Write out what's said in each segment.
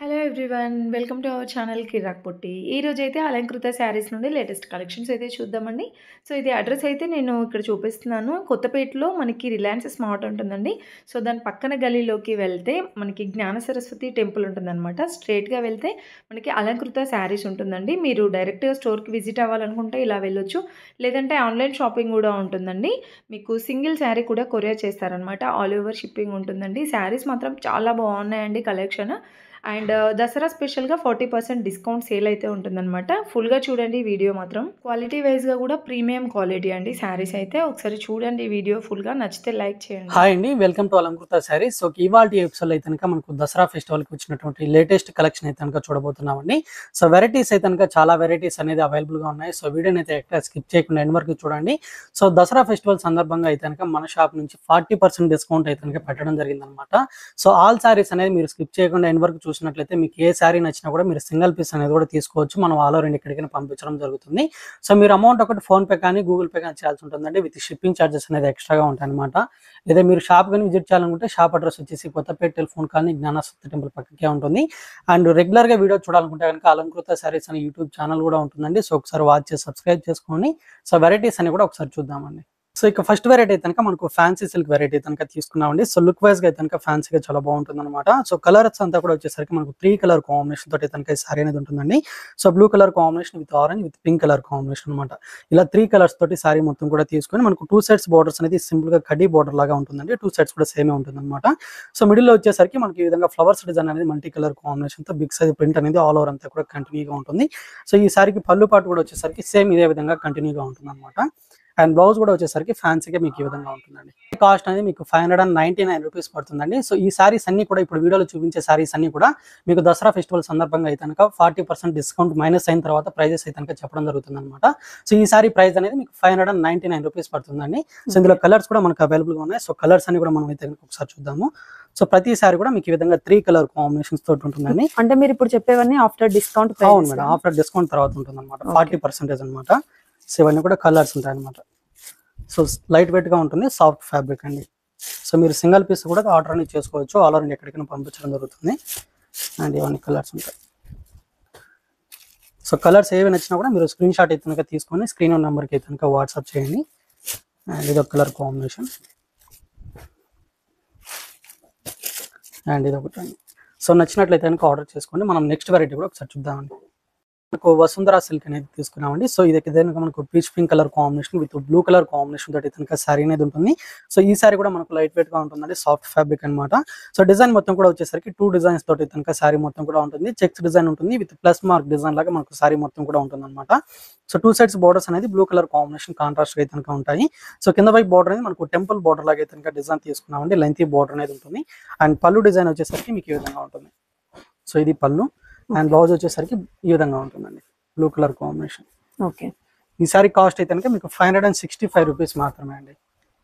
Hello everyone. Welcome to our channel Kirak Potti. ఈరోజైతే అలంకృత శారీస్ నుండి latest collections అయితే చూద్దామండి. సో, ఇది అడ్రస్ అయితే నేను ఇక్కడ చూపిస్తున్నాను. కొత్తపేటలో మనకి రిలయన్స్ స్మార్ట్ ఉంటుందండి. సో, దాని పక్కన గల్లీలోకి వెళ్తే మనకి జ్ఞాన సరస్వతి టెంపుల్ ఉంటుందనమాట. స్ట్రెయిట్‌గా వెళ్తే మనకి అలంకృత శారీస్ ఉంటుందండి. మీరు డైరెక్ట్‌గా స్టోర్‌కి విజిట్ అవ్వాలనుకుంటే ఇలా వెళ్ళొచ్చు. లేదంటే ఆన్‌లైన్ షాపింగ్ గూడా ఉంటుందండి. మీకు సింగిల్ శారీ కూడా కొరియర్ చేస్తారనమాట. ఆల్ ఓవర్ షిప్పింగ్ ఉంటుందండి. శారీస్ మాత్రం చాలా బాగున్నాయండి కలెక్షన్. అండ్ దసరా స్పెషల్‌గా 40% డిస్కౌంట్ సేల్ అయితే ఉంటుందనమాట. ఫుల్‌గా చూడండి వీడియో మాత్రం. క్వాలిటీ వైస్‌గా కూడా ప్రీమియం క్వాలిటీ అండి శారీస్ అయితే. ఒకసారి చూడండి వీడియో ఫుల్‌గా. నచ్చితే లైక్ చేయండి. హాయ్ అండి, welcome to Alankrita saris. So ఇవాల్టి ఎపిసోడ్ అయితే కనుక మనకు దసరా ఫెస్టివల్కి వచ్చినటువంటి లేటెస్ట్ కలెక్షన్ అయితే కనుక చూడబోతున్నామండి. సో వెరైటీస్ అయితే కనుక చాలా వెరైటీస్ అనేది అవైలబుల్గా ఉన్నాయి. సో వీడియోని అయితే ఎక్కడ స్కిప్ చేయకుండా ఎండ్ వరకు చూడండి. సో దసరా ఫెస్టివల్ సందర్భంగా అయితే కనుక మన షాప్ నుంచి 40% డిస్కౌంట్ అయితే కనుక పెట్టడం జరిగిందనమాట. సో ఆల్ శారీస్ అనేది మీరు స్కిప్ చేయకుండా ఎండ్ వరకు చూసినట్లయితే మీకు ఏ శారీ నచ్చినా కూడా మీరు సింగిల్ పీస్ అనేది కూడా తీసుకోవచ్చు. మనం ఆల్ ఓవర్ ఇండియా ఎక్కడికైనా పంపించడం జరుగుతుంది. సో మీరు అమౌంట్ ఒకటి ఫోన్పే కానీ గూగుల్ పే కానీ చేయాల్సి ఉంటుందండి. విత్ షిప్పింగ్ ఛార్జెస్ అనేది ఎక్స్ట్రాగా ఉంటాయి అనమాట. లేదా మీరు షాప్ కానీ విజిట్ చేయాలనుకుంటే షాప్ అడ్రస్ వచ్చేసి కొత్తపేట టెలిఫోన్ కాలనీ జ్ఞానసక్తి టెంపుల్ పక్కకే ఉంటుంది. అండ్ రెగ్యులర్గా వీడియో చూడాలనుకుంటే కనుక అలంకృత శారీస్ అనే యూట్యూబ్ ఛానల్ కూడా ఉంటుందండి. సో ఒకసారి వాచ్ చేసి సబ్స్క్రైబ్ చేసుకోండి. సో వెరైటీస్ అని కూడా ఒకసారి చూద్దామండి. సో ఇక ఫస్ట్ వెరైటీ అయితే కనుక మనకు ఫ్యాన్సీ సిల్క్ వెరైటీ కనుక తీసుకున్నామండి. సో లుక్ వైజ్ గా అయితే కనుక ఫ్యాన్సీగా చాలా బాగుంటుంది అనమాట. సో కలర్స్ అంతా కూడా వచ్చేసరికి మనకు 3 కలర్ కాంబినేషన్ తోటి కనుక సారీ అనేది ఉంటుందండి. So blue colour combination with orange with pink colour combination అనమాట. ఇలా 3 కలర్స్ తోటి సారీ మొత్తం కూడా తీసుకొని మనకు 2 సైడ్స్ బోర్డర్స్ అనేది సింపుల్ గా కడ్డీ బోర్డర్ లాగా ఉంటుందండి. 2 సైడ్స్ కూడా సేమే ఉంటుంది అనమాట. సో మిడిల్ లో వచ్చేసరికి మనకి ఈ విధంగా ఫ్లవర్స్ డిజైన్ అనేది మల్టీ కలర్ కాంబినేషన్ తో బిగ్ సైజ్ ప్రింట్ అనేది ఆల్ ఓవర్ అంతా కూడా కంటిన్యూగా ఉంటుంది. సో ఈ సారీకి పళ్ళు పాటు కూడా వచ్చేసరికి సేమ్ ఇదే విధంగా కంటిన్యూగా ఉంటుంది అనమాట. అండ్ బ్లౌజ్ కూడా వచ్చేసరికి ఫ్యాన్సీగా మీకు ఈ విధంగా ఉంటుందండి. కాస్ట్ అనేది మీకు 599 రూపీస్ పడుతుందండి. సో ఈ సారీస్ అన్ని కూడా ఇప్పుడు వీడియోలో చూపించే సారీస్ అన్ని కూడా మీకు దసరా ఫెస్టివల్ సందర్భంగా అయితే కనుక 40% డిస్కౌంట్ మైనస్ అయిన తర్వాత ప్రైజెస్ అయితే కనుక చెప్పడం జరుగుతుంది అనమాట. సో ఈ సారీ ప్రైస్ అనేది మీకు 599 రూపీస్ పడుతుందండి. సో ఇందులో కలర్స్ కూడా మనకు అవైలబుల్గా ఉన్నాయి. సో కలర్స్ అన్ని కూడా మనం అయితే ఒకసారి చూద్దాము. సో ప్రతి సారీ కూడా మీకు ఈ విధంగా 3 కలర్ కాంబినేషన్స్ తోటి ఉంటుందండి. అంటే మీరు ఇప్పుడు చెప్పేవన్నీ ఆఫ్టర్ డిస్కౌంట్ ప్రైస్? అవును మేడం, ఆఫ్టర్ డిస్కౌంట్ తర్వాత ఉంటుంది అనమాట. 40% అనమాట. సో ఇవన్నీ కూడా కలర్స్ ఉంటాయి అనమాట. సో లైట్ వెయిట్ గా ఉంటుంది, సాఫ్ట్ ఫ్యాబ్రిక్ అండి. సో మీరు సింగిల్ పీస్ కూడా ఆర్డర్ అనేది చేసుకోవచ్చు. ఆల్ ఓవర్ ఎక్కడికైనా పంపించడం జరుగుతుంది. అండ్ ఇవన్నీ కలర్స్ ఉంటాయి. సో కలర్స్ ఏవి నచ్చినా కూడా మీరు స్క్రీన్ షాట్ అయితే కనుక తీసుకొని స్క్రీన్ నెంబర్కి అయితే కనుక వాట్సాప్ చేయండి. అండ్ ఇదొక కలర్ కాంబినేషన్ అండ్ ఇదొకటి అండి. సో నచ్చినట్లయితే కనుక ఆర్డర్ చేసుకోండి. మనం నెక్స్ట్ వెరైటీ కూడా ఒకసారి చూద్దామండి. మనకు వసుంధర సిల్క్ అనేది తీసుకున్నామండి. సో ఇది మనకు peach pink colour combination with blue colour combination తోటి కనుక సారీ అనేది ఉంటుంది. సో ఈ సారీ కూడా మనకు లైట్ వెయిట్ గా ఉంటుందండి, సాఫ్ట్ ఫ్యాబ్రిక్ అనమాట. సో డిజైన్ మొత్తం కూడా వచ్చేసరికి 2 డిజైన్స్ తోటి కనుక సారీ మొత్తం కూడా ఉంటుంది. చెక్స్ డిజైన్ ఉంటుంది విత్ ప్లస్ మార్క్ డిజైన్ లాగా మనకు సారీ మొత్తం కూడా ఉంటుంది అనమాట. సో 2 సైడ్స్ బోర్డర్స్ అనేది బ్లూ కలర్ కాంబినేషన్ కాంట్రాస్ట్ అయితే కనుక ఉంటాయి. సో కింద వైపు బోర్డర్ అనేది మనకు టెంపుల్ బోర్డర్ లాగా అయితే కనుక డిజైన్ తీసుకున్నామండి. లెంతీ బోర్డర్ అనేది ఉంటుంది. అండ్ పళ్ళు డిజైన్ వచ్చేసరికి మీకు ఈ విధంగా ఉంటుంది. సో ఇది పళ్ళు. అండ్ బ్లౌజ్ వచ్చేసరికి ఈ విధంగా ఉంటుందండి, బ్లూ కలర్ కాంబినేషన్. ఓకే. ఈ సారీ కాస్ట్ అయితే కనుక మీకు 565 రూపీస్ మాత్రమే అండి.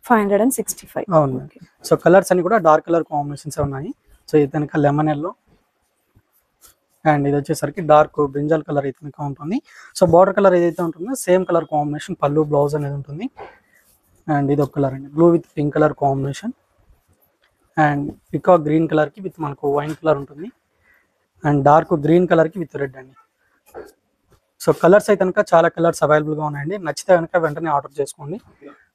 565. అవును. సో కలర్స్ అన్ని కూడా డార్క్ కలర్ కాంబినేషన్స్ ఉన్నాయి. సో ఇది కనుక లెమన్ ఎల్లో అండ్ ఇది వచ్చేసరికి డార్క్ బ్రింజల్ కలర్ అయితే కనుక ఉంటుంది. సో బార్డర్ కలర్ ఏదైతే ఉంటుందో సేమ్ కలర్ కాంబినేషన్ పళ్ళు బ్లౌజ్ అనేది ఉంటుంది. అండ్ ఇది ఒక కలర్ అండి, blue with pink colour combination. And peacock green colour కి విత్ మనకు వైన్ కలర్ ఉంటుంది. అండ్ డార్క్ గ్రీన్ కలర్ కి విత్ రెడ్ అండి. సో కలర్స్ అయితే కనుక చాలా కలర్స్ అవైలబుల్గా ఉన్నాయండి. నచ్చితే కనుక వెంటనే ఆర్డర్ చేసుకోండి.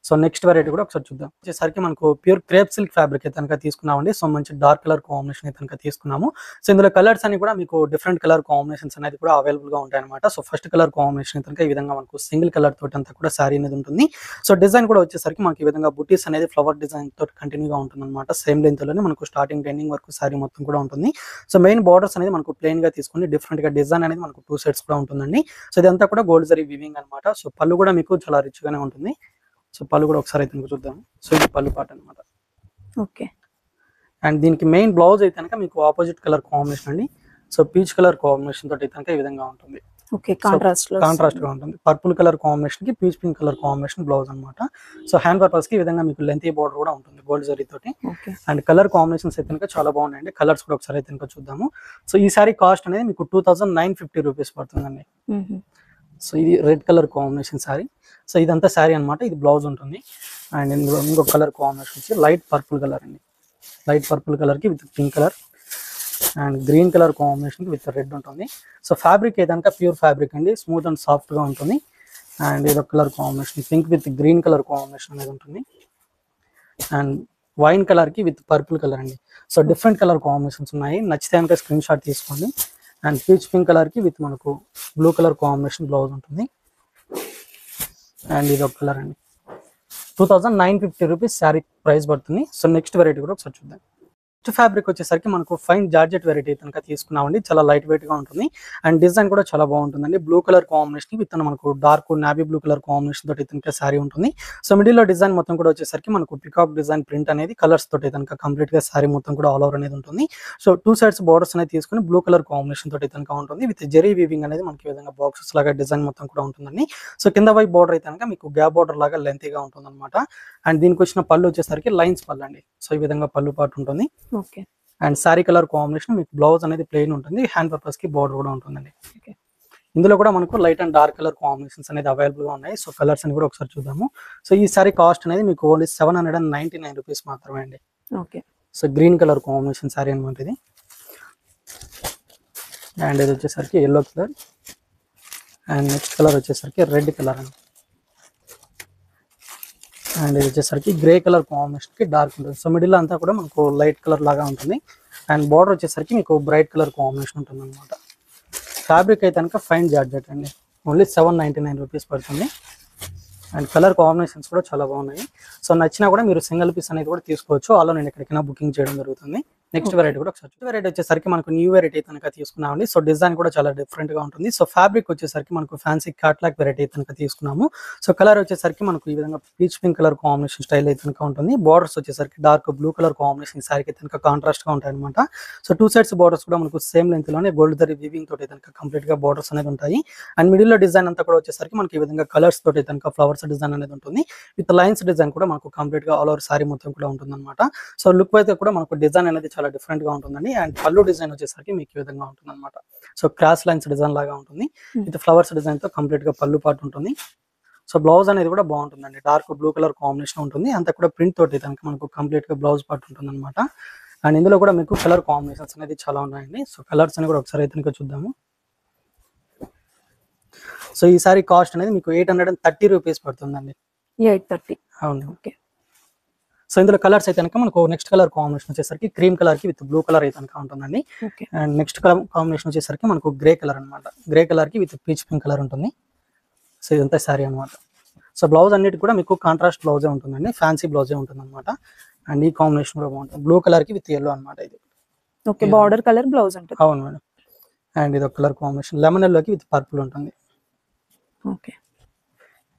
సో నెక్స్ట్ వెరైటీ కూడా ఒకసారి చూద్దాం. వచ్చేసరికి మనకు ప్యూర్ క్రేప్ సిల్క్ ఫ్యాబ్రిక్ అయితే కనుక తీసుకున్నామండి. సో మంచి డార్క్ కలర్ కాంబినేషన్ అయితే కనుక తీసుకున్నాము. సో ఇందులో కలర్స్ అన్ని కూడా మీకు డిఫరెంట్ కలర్ కాంబినేషన్స్ అనేది కూడా అవైలబుల్గా ఉంటాయి అనమాట. సో ఫస్ట్ కలర్ కాంబినేషన్ అయితే కనుక ఈ విధంగా మనకు సింగిల్ కలర్ తోటి అంతా కూడా శారీ అనేది ఉంటుంది. సో డిజైన్ కూడా వచ్చేసరికి మనకి ఈ విధంగా బుటీస్ అనేది ఫ్లవర్ డిజైన్ తోటి కంటిన్యూగా ఉంటుంది అనమాట. సేమ్ లెంత్ లోనే మనకు స్టార్టింగ్ ఎండింగ్ వరకు శారీ మొత్తం కూడా ఉంటుంది. సో మెయిన్ బార్డర్స్ అనేది మనకు ప్లెయిన్ గా తీసుకుని డిఫరెంట్ గా డిజైన్ అనేది మనకు 2 సైడ్స్ కూడా ఉంటుందండి. సో ఇదంతా కూడా గోల్డ్ జరీ వీవింగ్ అనమాట. సో పళ్ళు కూడా మీకు చాలా రిచ్ గానే ఉంటుంది. సో పళ్ళు కూడా ఒకసారి అయితే చూద్దాం. సో ఇది పళ్ళు పాట అనమాట. ఓకే. అండ్ దీనికి మెయిన్ బ్లౌజ్ అయితే కనుక మీకు ఆపోజిట్ కలర్ కాంబినేషన్ అండి. సో పీచ్ కలర్ కాంబినేషన్ తోటి కనుక ఈ విధంగా ఉంటుంది. ఓకే. కాంట్రాస్ట్ గా ఉంటుంది. పర్పుల్ కలర్ కాంబినేషన్ కి peach pink colour combination blouse అనమాట. సో హ్యాండ్ పర్పస్ కి ఈ విధంగా మీకు లెంతీ బోర్డర్ కూడా ఉంటుంది గోల్డ్ జరీ తోటి. అండ్ కలర్ కాంబినేషన్స్ అయితే కనుక చాలా బాగున్నాయండి. కలర్స్ కూడా ఒకసారి అయితే కనుక చూద్దాము. సో ఈ సారీ కాస్ట్ అనేది మీకు 2950 రూపీస్ పడుతుందండి. సో ఇది red colour combination sorry. So ఇదంతా శారీ అనమాట. ఇది బ్లౌజ్ ఉంటుంది. అండ్ ఇంకొక కలర్ కాంబినేషన్ వచ్చి లైట్ పర్పుల్ కలర్ అండి. లైట్ పర్పుల్ కలర్ కి with pink colour. And green colour combination with red ఉంటుంది. సో ఫ్యాబ్రిక్ ఏదైనా ప్యూర్ ఫ్యాబ్రిక్ అండి, స్మూత్ అండ్ సాఫ్ట్ గా ఉంటుంది. అండ్ ఇదొక colour combination pink with green colour combination అనేది ఉంటుంది. అండ్ వైన్ కలర్ కి విత్ పర్పుల్ కలర్ అండి. సో డిఫరెంట్ కలర్ కాంబినేషన్స్ ఉన్నాయి, నచ్చితే కనుక స్క్రీన్ షాట్ తీసుకోండి. అండ్ పీచ్ పింక్ కలర్ కి విత్ మనకు బ్లూ కలర్ కాంబినేషన్ బ్లౌజ్ ఉంటుంది. అండ్ ఇది ఒక కలర్ అండి. 2950 రూపీస్ శారీ ప్రైస్ పడుతుంది. సో నెక్స్ట్ వెరైటీ కూడా ఒకసారి చూద్దాం. నెక్స్ట్ ఫ్యాబ్రిక్ వచ్చేసరికి మనకు ఫైన్ జార్జెట్ వెరైటీ కనుక తీసుకున్నామండి. చాలా లైట్ వెయిట్ గా ఉంటుంది అండ్ డిజైన్ కూడా చాలా బాగుంటుందండి. బ్లూ కలర్ కాంబినేషన్ విత్ మనకు dark navy blue colour combination తోటి కనుక శారీ ఉంటుంది. సో మిడిల్ లో డిజైన్ మొత్తం కూడా వచ్చేసరికి మనకు పికాక్ డిజైన్ ప్రింట్ అనేది కలర్స్ తోటి కనుక కంప్లీట్ గా శారీ మొత్తం కూడా ఆల్ ఓవర్ అనేది ఉంటుంది. సో 2 సైడ్స్ బోర్డర్స్ అనేది తీసుకుని బ్లూ కలర్ కాంబినేషన్ తోటి కనుక ఉంటుంది. విత్ జెరీ వీవింగ్ అనేది మనకి ఈ విధంగా బాక్సెస్ లాగా డిజైన్ మొత్తం కూడా ఉంటుందండి. సో కింద వైపు బోర్డర్ అయితే కనుక మీకు గ్యాప్ బోర్డర్ లాగా లెంతీగా ఉంటుంది అనమాట. అండ్ దీనికి వచ్చిన పళ్ళు వచ్చేసరికి లైన్స్ పళ్ళు అండి. సో ఈ విధంగా పళ్ళు పాటు ఉంటుంది. Okay. And sari colour combination మీకు బ్లౌజ్ అనేది ప్లెయిన్ ఉంటుంది, హ్యాండ్ పర్పస్ కి బోర్డర్ కూడా ఉంటుందండి. ఇందులో కూడా మనకు light and dark colour combinations అనేది అవైలబుల్ గా ఉన్నాయి. సో కలర్స్ అని కూడా ఒకసారి చూద్దాము. సో ఈ సారీ కాస్ట్ అనేది మీకు ఓన్లీ 799 రూపీస్ మాత్రమే అండి. Okay. So green colour combination sari అనమాట ఇది. అండ్ ఇది వచ్చేసరికి yellow colour. And next colour వచ్చేసరికి రెడ్ కలర్ అండి. అండ్ ఇది వచ్చేసరికి గ్రే కలర్ కాంబినేషన్ కి డార్క్ ఉంటుంది. సో మిడిల్ అంతా కూడా మనకు లైట్ కలర్ లాగా ఉంటుంది. అండ్ బార్డర్ వచ్చేసరికి మీకు బ్రైట్ కలర్ కాంబినేషన్ ఉంటుంది అనమాట. ఫ్యాబ్రిక్ అయితే కనుక ఫైన్ జార్జెట్ అండి. ఓన్లీ 799 రూపీస్ పడుతుంది. అండ్ కలర్ కాంబినేషన్స్ కూడా చాలా బాగున్నాయి. సో నచ్చినా కూడా మీరు సింగిల్ పీస్ అనేది కూడా తీసుకోవచ్చు. ఆలో నేను ఎక్కడికైనా బుకింగ్ చేయడం జరుగుతుంది. నెక్స్ట్ వెరైటీ కూడా ఒకసారి వెరైటీ వచ్చేసరికి మనకు న్యూ వెరైటీ కనుక తీసుకున్నామండి. సో డిజైన్ కూడా చాలా డిఫరెంట్ గా ఉంటుంది. సో ఫ్యాబ్రిక్ వచ్చేసరికి మనకు ఫ్యాన్సీ క్యాట్లాగ్ వెరైటీ కనుక తీసుకున్నాము. సో కలర్ వచ్చేసరికి మనకు ఈ విధంగా peach pink colour combination style అయితే కనుక ఉంటుంది. బార్డర్స్ వచ్చేసరికి డార్క్ బ్లూ కలర్ కాంబినేషన్ శారీకి కనుక కాంట్రాస్ట్ గా ఉంటాయి అనమాట. సో 2 సైడ్స్ బార్డర్స్ కూడా మనకు సేమ్ లెంత్ లోనే గోల్డ్ జరీ వీవింగ్ తోటి కనుక కంప్లీట్ గా బార్డర్స్ అనేది ఉంటాయి. అండ్ మిడిల్ లో డిజైన్ అంతా కూడా వచ్చేసరికి మనకి ఈ విధంగా కలర్స్ తోటి కనుక ఫ్లవర్స్ డిజైన్ అనేది ఉంటుంది. విత్ లైన్స్ డిజైన్ కూడా మనకు కంప్లీట్ గా ఆల్ ఓవర్ సారీ మొత్తం కూడా ఉంటుంది అనమాట. సో లుక్ అయితే కూడా మనకు డిజైన్ అనేది చాలా డిఫరెంట్ గా ఉంటుందండి. అండ్ పళ్ళు డిజైన్ వచ్చేసరికి మీకు ఈ విధంగా ఉంటుంది అనమాట. సో క్రాస్ లైన్స్ డిజైన్ లాగా ఉంటుంది. విత్ ఫ్లవర్స్ డిజైన్ తో కంప్లీట్ గా పళ్ళు పాటు ఉంటుంది. సో బ్లౌజ్ అనేది కూడా బాగుంటుందండి. డార్క్ బ్లూ కలర్ కాంబినేషన్ ఉంటుంది. అంతా కూడా ప్రింట్ తోటి కనుక మనకు కంప్లీట్ గా బ్లౌజ్ పాటు ఉంటుంది అనమాట. అండ్ ఇందులో కూడా మీకు కలర్ కాంబినేషన్స్ అనేది చాలా ఉన్నాయండి. సో కలర్స్ అని కూడా ఒకసారి అయితే చూద్దాము. సో ఈ సారీ కాస్ట్ అనేది మీకు 830 రూపీస్ పడుతుందండి. 830. అవును. ఓకే. సో ఇందులో కలర్స్ అయితే కనుక మనకు నెక్స్ట్ కలర్ కాంబినేషన్ వచ్చేసరికి క్రీమ్ కలర్ కి విత్ బ్లూ కలర్ అయితే కనుక ఉంటుందండి. అండ్ నెక్స్ట్ కలర్ కాంబినేషన్ వచ్చేసరికి మనకు గ్రే కలర్ అనమాట. గ్రే కలర్ కి విత్ పీచ్ పింక్ కలర్ ఉంటుంది. సో ఇదంతా సారీ అనమాట. సో బ్లౌజ్ అన్నిటి కూడా మీకు కాంట్రాస్ట్ బ్లౌజే ఉంటుందండి, ఫ్యాన్సీ బ్లౌజే ఉంటుంది అనమాట. అండ్ ఈ కాంబినేషన్ కూడా బాగుంటుంది. బ్లూ కలర్ కి విత్ ఎల్లో అనమాట ఇది. ఓకే. బార్డర్ కలర్ బ్లౌజ్ ఉంటుంది. అవును మేడం. అండ్ ఇది ఒక కలర్ కాంబినేషన్ లెమన్ ఎల్లో కి విత్ పర్పుల్ ఉంటుంది. ఓకే.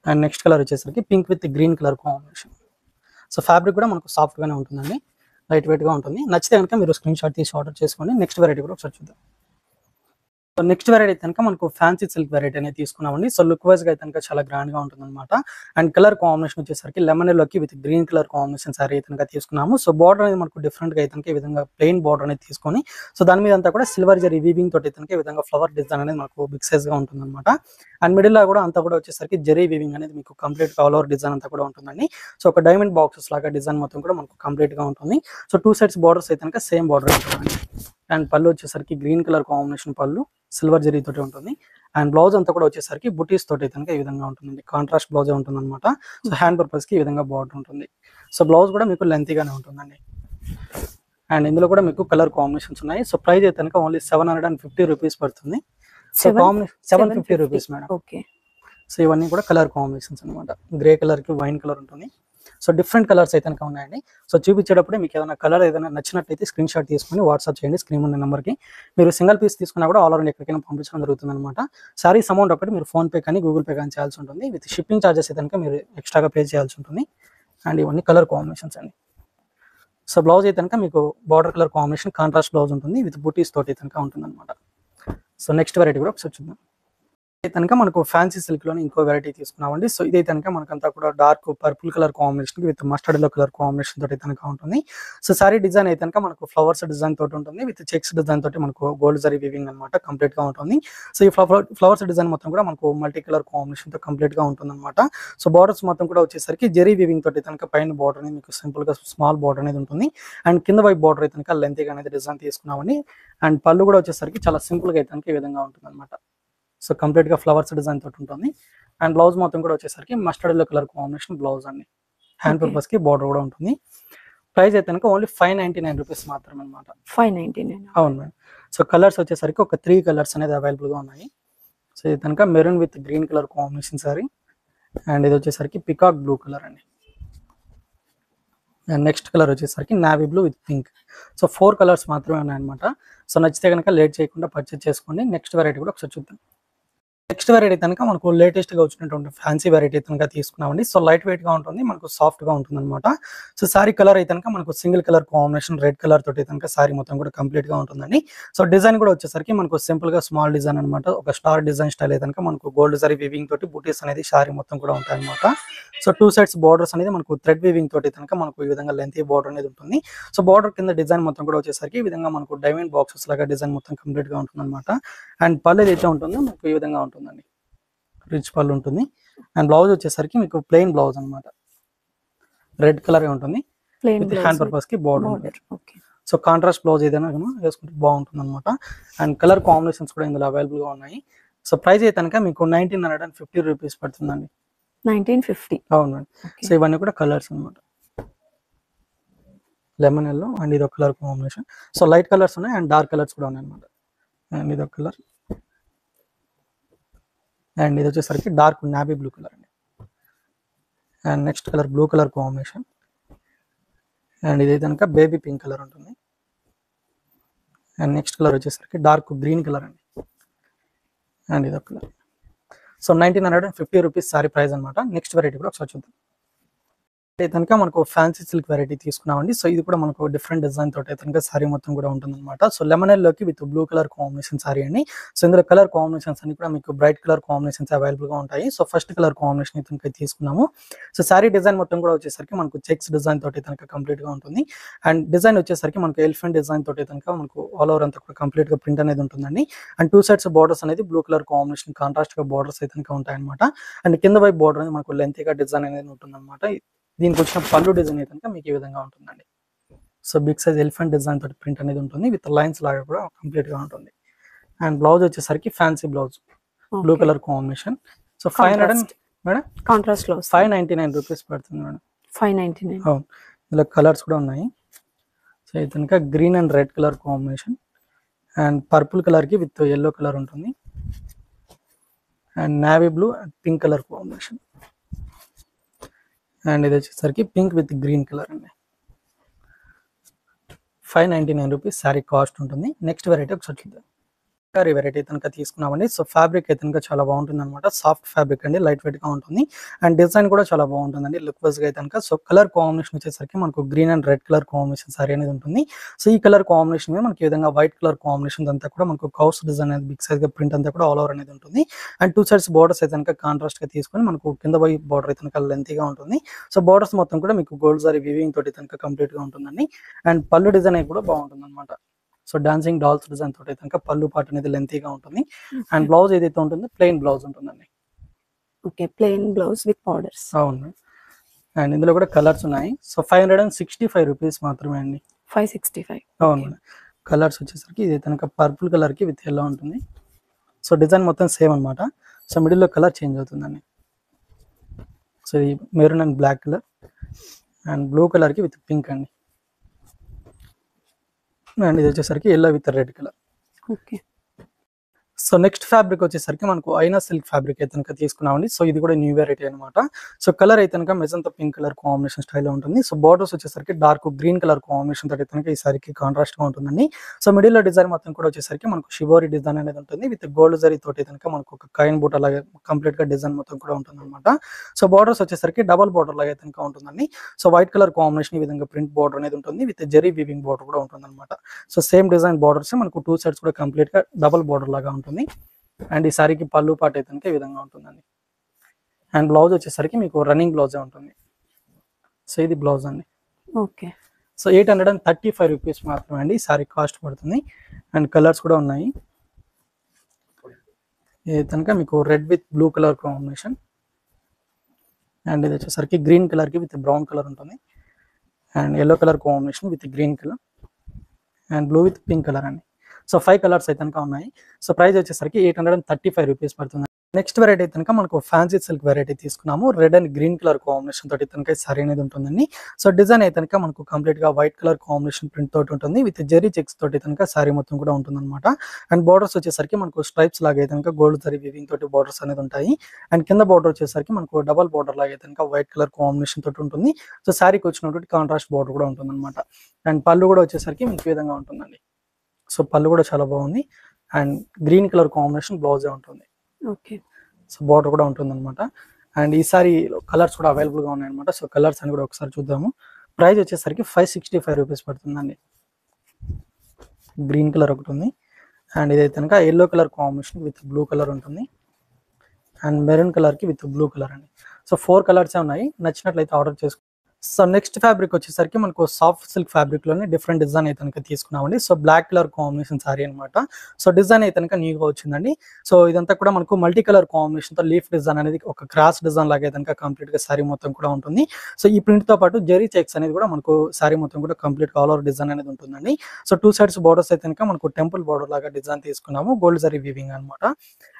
అండ్ నెక్స్ట్ కలర్ వచ్చేసరికి pink with green colour combination. So fabric కూడా మనకు సాఫ్ట్ గానే ఉంటుందండి, లైట్ వెయిట్ గా ఉంటుంది. నచ్చితే కనుక మీరు స్క్రీన్ షాట్ తీసి ఆర్డర్ చేసుకోండి. నెక్స్ట్ వెరైటీ కూడా ఒకసారి చూద్దాం. సో నెక్స్ట్ వెరైటీ కనుక మనకు ఫ్యాన్సీ సిల్క్ వెరైటీ అనేది తీసుకున్నామండి. సో లుక్ వైజ్ గా అయితే కనుక చాలా గ్రాండ్ గా ఉంటుంది అనమాట. అండ్ కలర్ కాంబినేషన్ వచ్చేసరికి లెమన్ ఎల్లోకి with green colour combination sorry అయితే కనుక తీసుకున్నాము. సో బార్డర్ అనేది మనకు డిఫరెంట్ గా అయితే ఈ విధంగా ప్లెయిన్ బార్డర్ అనేది తీసుకొని సో దాని మీద అంతా కూడా సిల్వర్ జరీ వీవింగ్ తోటి అయితే ఈ విధంగా ఫ్లవర్ డిజైన్ అనేది మనకు బిగ్ సైజ్ గా ఉంటుంది అనమాట. అండ్ మిడిల్ లో కూడా అంతా కూడా వచ్చేసరికి జరీ వీవింగ్ అనేది మీకు కంప్లీట్ గా ఆల్ ఓవర్ డిజైన్ అంతా కూడా ఉంటుందండి. సో ఒక డైమండ్ బాక్సెస్ లాగా డిజైన్ మొత్తం కూడా మనకు కంప్లీట్ గా ఉంటుంది. సో 2 సైడ్స్ బార్డర్స్ అయితే కనుక సేమ్ బార్డర్ ఉంటుంది. అండ్ పళ్ళు వచ్చేసరికి గ్రీన్ కలర్ కాంబినేషన్ పళ్ళు సిల్వర్ జరీ తోటి ఉంటుంది. అండ్ బ్లౌజ్ అంతా కూడా వచ్చేసరికి బుటీస్ తోటి అయితే ఈ విధంగా ఉంటుంది. కాంట్రాస్ట్ బ్లౌజ్ ఉంటుంది అనమాట. సో హ్యాండ్ పర్పస్ కి ఈ విధంగా బార్డర్ ఉంటుంది. సో బ్లౌజ్ కూడా మీకు లెంతీగానే ఉంటుందండి. అండ్ ఇందులో కూడా మీకు కలర్ కాంబినేషన్స్ ఉన్నాయి. సో ప్రైస్ అయితే కనుక ఓన్లీ 750 రూపీస్ పడుతుంది. So combination 750 rupees madam. Okay. So ఇవన్నీ కూడా కలర్ కాంబినేషన్స్ అనమాట. గ్రే కలర్ కి వైన్ కలర్ ఉంటుంది. సో డిఫరెంట్ కలర్స్ అయితే కనుక ఉన్నాయండి. సో చూపించేటప్పుడే మీకు ఏదైనా కలర్ ఏదైనా నచ్చినట్లయితే స్క్రీన్ షాట్ తీసుకొని వాట్సాప్ చేయండి స్క్రీన్ ఉన్న నెంబర్కి. మీరు సింగిల్ పీస్ తీసుకున్నా కూడా ఆల్ ఓవర్ ఎక్కడికైనా పంపించడం జరుగుతుంది అనమాట. సారీస్ అమౌంట్ ఒకటి మీరు ఫోన్పే కానీ గూగుల్ పే కానీ చేయాల్సి ఉంటుంది. విత్ షిప్పింగ్ ఛార్జెస్ అయితే కనుక మీరు ఎక్స్ట్రాగా పే చేయాల్సి ఉంటుంది. అండ్ ఇవన్నీ కలర్ కాంబినేషన్స్ అండి. సో బ్లౌజ్ అయితే కనుక మీకు border colour combination contrast blouse ఉంటుంది. విత్ బూటీస్ తోటి అయితే కనుక ఉంటుంది అనమాట. సో నెక్స్ట్ వెరైటీ కూడా ఒకసారి చూద్దాం. కనుక మనకు ఫ్యాన్సీ సిల్క్ లోని ఇంకో వెరైటీ తీసుకున్నామండి. సో ఇదైతే కనుక మనకంతా కూడా dark purple colour combination with mustard yellow colour combination తోటి కనుక ఉంటుంది. సో సారీ డిజైన్ అయితే కనుక మనకు ఫ్లవర్స్ డిజైన్ తోటి ఉంటుంది విత్ చెక్స్ డిజైన్ తోటి మనకు గోల్డ్ జరీ వీవింగ్ అనమాట కంప్లీట్ గా ఉంటుంది. సో ఈ ఫ్లవర్స్ డిజైన్ మొత్తం కూడా మనకు మల్టీ కలర్ కాంబినేషన్ తో కంప్లీట్ గా ఉంటుంది అనమాట. సో బార్డర్స్ మొత్తం కూడా వచ్చేసరికి జరీ వీవింగ్ తోటి కనుక పైన బార్డర్ అనేది మీకు సింపుల్ గా స్మాల్ బార్డర్ అనేది ఉంటుంది. అండ్ కింద వైపు బార్డర్ అయితే కనుక లెంత్ గా అనేది డిజైన్ తీసుకున్నామని. అండ్ పళ్ళు కూడా వచ్చేసరికి చాలా సింపుల్ గా అయితే కనుక ఈ విధంగా ఉంటుంది అనమాట. సో కంప్లీట్ గా ఫ్లవర్స్ డిజైన్ తోటి ఉంటుంది. అండ్ బ్లౌజ్ మొత్తం కూడా వచ్చేసరికి mustard yellow colour combination blouse అండి. హ్యాండ్ పర్పస్ కి బార్డర్ కూడా ఉంటుంది. ప్రైస్ అయితే కనుక ఓన్లీ 599 రూపీస్ మాత్రమే అనమాట. 599. అవును మేడం. సో కలర్స్ వచ్చేసరికి ఒక 3 కలర్స్ అనేది అవైలబుల్ గా ఉన్నాయి. సో ఇది కనుక maroon with green colour combination sorry. And ఇది వచ్చేసరికి పికాక్ బ్లూ కలర్ అండి. అండ్ నెక్స్ట్ కలర్ వచ్చేసరికి navy blue with pink. So 4 colours మాత్రమే ఉన్నాయన్నమాట. సో నచ్చితే కనుక లేట్ చేయకుండా పర్చేస్ చేసుకోండి. నెక్స్ట్ వెరైటీ కూడా ఒకసారి చూద్దాం. నెక్స్ట్ వెరైటీ కనుక మనకు లేటెస్ట్ గా వచ్చినటువంటి ఫ్యాన్సీ వెరైటీ కనుక తీసుకున్నామండి. సో లైట్ వెయిట్ గా ఉంటుంది, మనకు సాఫ్ట్ గా ఉంటుంది అనమాట. సో సారీ కలర్ అయితే కనుక మనకు single colour combination red colour తోటి కనుక సారీ మొత్తం కూడా కంప్లీట్ గా ఉంటుందండి. సో డిజైన్ కూడా వచ్చేసరికి మనకు సింపుల్ గా స్మాల్ డిజైన్ అనమాట. ఒక స్టార్ డిజైన్ స్టైల్ అయితే కనుక మనకు గోల్డ్ జరీ వీవింగ్ తోటి బూటీస్ అనేది సారీ మొత్తం కూడా ఉంటాయి అనమాట. సో 2 సైడ్స్ బార్డర్స్ అనేది మనకు థ్రెడ్ వీవింగ్ తోటి కనుక మనకు ఈ విధంగా లెంతీ బార్డర్ అనేది ఉంటుంది. సో బార్డర్ కింద డిజైన్ మొత్తం కూడా వచ్చేసరికి ఈ విధంగా మనకు డైమండ్ బాక్సెస్ లాగా డిజైన్ మొత్తం కంప్లీట్ గా ఉంటుంది అనమాట. అండ్ పళ్ళు ఏదైతే ఉంటుందో మనకు ఈ విధంగా ఉంటుందండి. రిచ్ పళ్ళు ఉంటుంది. అండ్ బ్లౌజ్ వచ్చేసరికి మీకు ప్లెయిన్ బ్లౌజ్ అనమాట. రెడ్ కలర్ ఉంటుంది. విత్ హ్యాండ్ పర్పస్ కి బార్డర్. సో కాంట్రాస్ట్ బ్లౌజ్ ఏదైనా వేసుకుంటే బాగుంటుంది అనమాట. అండ్ కలర్ కాంబినేషన్స్ కూడా ఇందులో అవైలబుల్ గా ఉన్నాయి. సో ప్రైస్ అయితే కనుక మీకు 1950 రూపీస్ పడుతుందండి. 1950. అవును మేడం. సో ఇవన్నీ కూడా కలర్స్ అనమాట. లెమన్ ఎల్లో అండ్ ఇది ఒక colour combination. So light colours ఉన్నాయి అండ్ డార్క్ కలర్స్ కూడా ఉన్నాయి అనమాట. అండ్ ఇది ఒక కలర్. అండ్ ఇది వచ్చేసరికి డార్క్ నావీ బ్లూ కలర్ అండి. And next colour blue colour combination. And ఇది కనుక బేబీ పింక్ కలర్ ఉంటుంది. అండ్ నెక్స్ట్ కలర్ వచ్చేసరికి డార్క్ గ్రీన్ కలర్ అండి. అండ్ ఇది ఒక colour. So 1950 rupees sorry price అనమాట. నెక్స్ట్ వెరైటీ కూడా ఒకసారి చూద్దాం. కనుక మనకు ఫ్యాన్సీ సిల్క్ వెరైటీ తీసుకున్నామండి. సో ఇది కూడా మనకు డిఫరెంట్ డిజైన్ తోటి కనుక సారీ మొత్తం కూడా ఉంటుంది అనమాట. సో లెమన్ ఎల్లోకి with blue colour combination sorry అండి. సో ఇందులో కలర్ కాంబినేషన్స్ అన్ని కూడా మీకు బ్రైట్ కలర్ కాంబినేషన్స్ అవైలబుల్ గా ఉంటాయి. సో ఫస్ట్ కలర్ కాంబినేషన్ అయితే తీసుకున్నాము. సో సారీ డిజైన్ మొత్తం కూడా వచ్చేసరికి మనకు చెక్స్ డిజైన్ తోటి కనుక కంప్లీట్ గా ఉంటుంది. అండ్ డిజైన్ వచ్చేసరికి మనకు ఎలిఫెంట్ డిజైన్ తోటి కనుక మనకు ఆల్ ఓవర్ అంతా కూడా కంప్లీట్ గా ప్రింట్ అనేది ఉంటుందండి. అండ్ 2 సైడ్స్ బార్డర్స్ అనేది బ్లూ కలర్ కాంబినేషన్ కాంట్రాస్ట్ గా బార్డర్స్ అయితే కనుక ఉంటాయి అనమాట. అండ్ కింద వైపు బార్డర్ అనేది మనకు లెంత్ గా డిజైన్ అనేది ఉంటుంది అనమాట. దీనికి వచ్చిన పళ్ళు డిజైన్ అయితే కనుక మీకు ఈ విధంగా ఉంటుందండి. So big size elephant design తోటి ప్రింట్ అనేది ఉంటుంది విత్ లైన్స్ లాగా కూడా కంప్లీట్ గా ఉంటుంది. అండ్ బ్లౌజ్ వచ్చేసరికి fancy blouse blue colour combination. So 500 madam contrast blouse 599 rupees పడుతుంది మేడం. 599. అవును. ఇందులో కలర్స్ కూడా ఉన్నాయి. సో ఇది కనుక green and red colour combination. And purple colour కి విత్ ఎల్లో కలర్ ఉంటుంది. And navy blue and pink colour combination. And ఇది వచ్చేసరికి పింక్ విత్ గ్రీన్ కలర్ అండి. 599 రూపీస్ సారీ కాస్ట్ ఉంటుంది. నెక్స్ట్ వెరైటీ ఒకసారి చూద్దాం. ఈ వెరైటీ కనుక తీసుకున్నామండి. సో ఫ్యాబ్రిక్ అయితే కనుక చాలా బాగుంటుంది అనమాట. సాఫ్ట్ ఫ్యాబ్రిక్ అండి, లైట్ వెయిట్ గా ఉంటుంది. అండ్ డిజైన్ కూడా చాలా బాగుంటుందండి లుక్ వైజ్ గా అయితే కనుక. సో కలర్ కాంబినేషన్ వచ్చేసరికి మనకు green and red colour combination sorry అనేది ఉంటుంది. సో ఈ కలర్ కాంబినేషన్ మీద మనకి ఈ విధంగా వైట్ కలర్ కాంబినేషన్ అంతా కూడా మనకు కౌస్ డిజైన్ అనేది బిగ్ సైజ్ గా ప్రింట్ అంతా కూడా ఆల్ ఓవర్ అనేది ఉంటుంది. అండ్ 2 సైడ్స్ బార్డర్స్ అయితే కనుక కాంట్రాస్ట్ గా తీసుకొని మనకు కింద వైపు బార్డర్ అయితే కనుక లెంతీగా ఉంటుంది. సో బార్డర్స్ మొత్తం కూడా మీకు గోల్డ్ సారీ వీవింగ్ తోటి కనుక కంప్లీట్ గా ఉంటుందండి. అండ్ పళ్ళు డిజైన్ అయితే కూడా బాగుంటుంది అనమాట. సో డాన్సింగ్ డాల్స్ డిజైన్ తోటి అయితే కనుక పళ్ళు పార్ట్ అనేది లెంతీగా ఉంటుంది. అండ్ బ్లౌజ్ ఏదైతే ఉంటుందో ప్లెయిన్ బ్లౌజ్ ఉంటుందండి. Okay, plain blouse with borders. అవును. అండ్ ఇందులో కూడా కలర్స్ ఉన్నాయి. సో 565 రూపీస్ మాత్రమే అండి. 565. అవును. కలర్స్ వచ్చేసరికి ఇది కనుక పర్పుల్ కలర్ కి విత్ ఎల్లో ఉంటుంది. సో డిజైన్ మొత్తం సేమ్ అనమాట. సో మిడిల్ లో కలర్ చేంజ్ అవుతుందండి. సో ఇది maroon and black colour and blue colour కి విత్ పింక్ అండి. అండ్ ఇది వచ్చేసరికి yellow with red colour. Okay. So next fabric వచ్చేసరికి మనకు ఐనా సిల్క్ ఫ్యాబ్రిక్ అయితే కనుక తీసుకున్నామండి. సో ఇది కూడా న్యూ వెరైటీ అనమాట. సో కలర్ అయితే కనుక మెజంతా పింక్ కలర్ కాంబినేషన్ స్టైల్లో ఉంటుంది. సో బార్డర్స్ వచ్చేసరికి డార్క్ గ్రీన్ కలర్ కాంబినేషన్ తోటి కనుక ఈ సారీకి కాంట్రాస్ట్ గా ఉంటుందండి. సో మిడిల్ లో డిజైన్ మొత్తం కూడా వచ్చేసరికి మనకు షిబోరి డిజైన్ అనేది ఉంటుంది విత్ గోల్డ్ జరీ తోటి కనుక మనకు ఒక కైన్ బూట్ అలాగే కంప్లీట్ గా డిజైన్ మొత్తం కూడా ఉంటుంది అనమాట. సో బార్డర్స్ వచ్చేసరికి డబల్ బార్డర్ లాగా కనుక ఉంటుందండి. సో వైట్ కలర్ కాంబినేషన్ ఈ విధంగా ప్రింట్ బార్డర్ అనేది ఉంటుంది విత్ జరీ వీవింగ్ బార్డర్ కూడా ఉంటుంది అనమాట. సో సేమ్ డిజైన్ బార్డర్స్ మనకు 2 సైడ్స్ కూడా కంప్లీట్ గా డబల్ బార్డర్ లాగా ఉంటుంది. అండ్ ఈ సారీకి పళ్ళు పాట అయితే కనుక ఈ విధంగా ఉంటుందండి. అండ్ బ్లౌజ్ వచ్చేసరికి మీకు రన్నింగ్ బ్లౌజే ఉంటుంది. సో ఇది బ్లౌజ్ అండి. ఓకే. సో 835 రూపీస్ మాత్రమే అండి ఈ సారీ కాస్ట్ పడుతుంది. అండ్ కలర్స్ కూడా ఉన్నాయి. ఇది కనుక మీకు red with blue colour combination. And ఇది వచ్చేసరికి గ్రీన్ కలర్కి విత్ బ్రౌన్ కలర్ ఉంటుంది. And yellow colour combination with green colour and blue with pink colour అండి. సో 5 కలర్స్ అయితే కనుక ఉన్నాయి. సో ప్రైస్ వచ్చేసరికి 835 రూపీస్ పడుతుంది. నెక్స్ట్ వెరైటీ అయితే కనుక మనకు ఫ్యాన్సీ సిల్క్ వెరైటీ తీసుకున్నాము. Red and green colour combination తోటి కనుక సారీ అనేది ఉంటుందండి. సో డిజైన్ అయితే కనుక మనకు కంప్లీట్ గా వైట్ కలర్ కాంబినేషన్ ప్రింట్ తోటి ఉంటుంది. విత్ జెరీ చెక్స్ తోటి కనుక సారీ మొత్తం కూడా ఉంటుంది అనమాట. అండ్ బార్డర్స్ వచ్చేసరికి మనకు స్ట్రైప్స్ లాగా అయితే కనుక గోల్డ్ జరీ వీవింగ్ తోటి బార్డర్స్ అనేది ఉంటాయి. అండ్ కింద బార్డర్ వచ్చేసరికి మనకు డబల్ బార్డర్ లాగా అయితే కనుక వైట్ కలర్ కాంబినేషన్ తోటి ఉంటుంది. సో సారీకి వచ్చినటువంటి కాంట్రాస్ట్ బార్డర్ కూడా ఉంటుంది అనమాట. అండ్ పళ్ళు కూడా వచ్చేసరికి మీకు ఈ విధంగా ఉంటుందండి. సో పళ్ళు కూడా చాలా బాగుంది. అండ్ గ్రీన్ కలర్ కాంబినేషన్ బ్లౌజే ఉంటుంది. ఓకే. సో బార్డర్ కూడా ఉంటుంది అనమాట. అండ్ ఈసారి కలర్స్ కూడా అవైలబుల్ గా ఉన్నాయి అనమాట. సో కలర్స్ అని కూడా ఒకసారి చూద్దాము. ప్రైస్ వచ్చేసరికి 565 రూపీస్ పడుతుందండి. గ్రీన్ కలర్ ఒకటి ఉంది. అండ్ ఇదైతే కనుక yellow colour combination with blue colour ఉంటుంది. అండ్ మెరూన్ కలర్ కి విత్ బ్లూ కలర్ అండి. సో 4 కలర్స్ ఉన్నాయి. నచ్చినట్లయితే ఆర్డర్ చేసుకోండి. సో నెక్స్ట్ ఫ్యాబ్రిక్ వచ్చేసరికి మనకు సాఫ్ట్ సిల్క్ ఫ్యాబ్రిక్ లోనే డిఫరెంట్ డిజైన్ అయితే కనుక తీసుకున్నామండి. So black colour combination sari అనమాట. సో డిజైన్ అయితే కనుక న్యూగా వచ్చిందండి. సో ఇదంతా కూడా మనకు మల్టీ కలర్ కాంబినేషన్ తో లీఫ్ డిజైన్ అనేది ఒక క్రాస్ డిజైన్ లాగా అయితే కనుక కంప్లీట్ గా సారీ మొత్తం కూడా ఉంటుంది. సో ఈ ప్రింట్ తో పాటు జెరీ చెక్స్ అనేది కూడా మనకు సారీ మొత్తం కూడా కంప్లీట్ ఆల్ ఓవర్ డిజైన్ అనేది ఉంటుందండి. సో 2 సైడ్స్ బోర్డర్స్ అయితే కనుక మనకు టెంపుల్ బోర్డర్ లాగా డిజైన్ తీసుకున్నాము. గోల్డ్ జరీ వీవింగ్ అనమాట.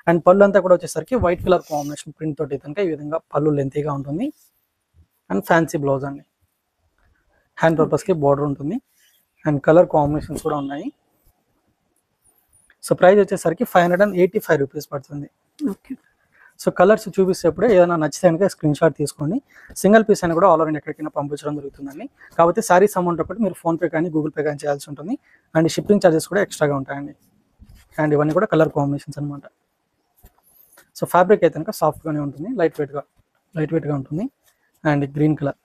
అండ్ పళ్ళు అంతా కూడా వచ్చేసరికి వైట్ కలర్ కాంబినేషన్ ప్రింట్ తోటి కనుక ఈ విధంగా పళ్ళు లెంతీగా ఉంటుంది. అండ్ ఫ్యాన్సీ బ్లౌజ్ అండి. హ్యాండ్ పర్పస్ కి బార్డర్ ఉంటుంది. అండ్ కలర్ కాంబినేషన్స్ కూడా ఉన్నాయి. సో ప్రైస్ వచ్చేసరికి 585 రూపీస్ పడుతుంది. ఓకే. సో కలర్స్ చూపిస్తేప్పుడే ఏదైనా నచ్చితే కనుక స్క్రీన్ షాట్ తీసుకోండి. సింగిల్ పీస్ అని కూడా ఆల్ ఓవర్ ఎక్కడికైనా పంపించడం జరుగుతుందండి. కాకపోతే సారీస్ అమౌంట్ ఒకటి మీరు ఫోన్పే కానీ గూగుల్ పే కానీ చేయాల్సి ఉంటుంది. అండ్ షిప్పింగ్ ఛార్జెస్ కూడా ఎక్స్ట్రాగా ఉంటాయండి. అండ్ ఇవన్నీ కూడా కలర్ కాంబినేషన్స్ అనమాట. సో ఫ్యాబ్రిక్ అయితే కనుక సాఫ్ట్గానే ఉంటుంది. లైట్ వెయిట్గా ఉంటుంది. And green colour.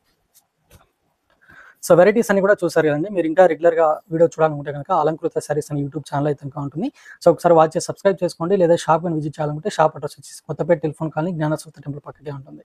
So varieties అని కూడా చూసారు కదండి. మీరు ఇంకా రెగ్యులర్ గా వీడియో చూడాలనుకుంటే కనుక అలంకృత సారీస్ అని యూట్యూబ్ ఛానల్ అయితే కనుక ఉంటుంది. సో ఒకసారి వాచ్ చేసి సబ్స్క్రైబ్ చేసుకోండి. లేదా షాప్ అని విజిట్ చేయాలనుకుంటే షాప్ అడ్రస్ వచ్చేసి కొత్తపేట టెలిఫోన్ కాలనీ జ్ఞానసూత్ర టెంపుల్ పక్కకే ఉంటుంది.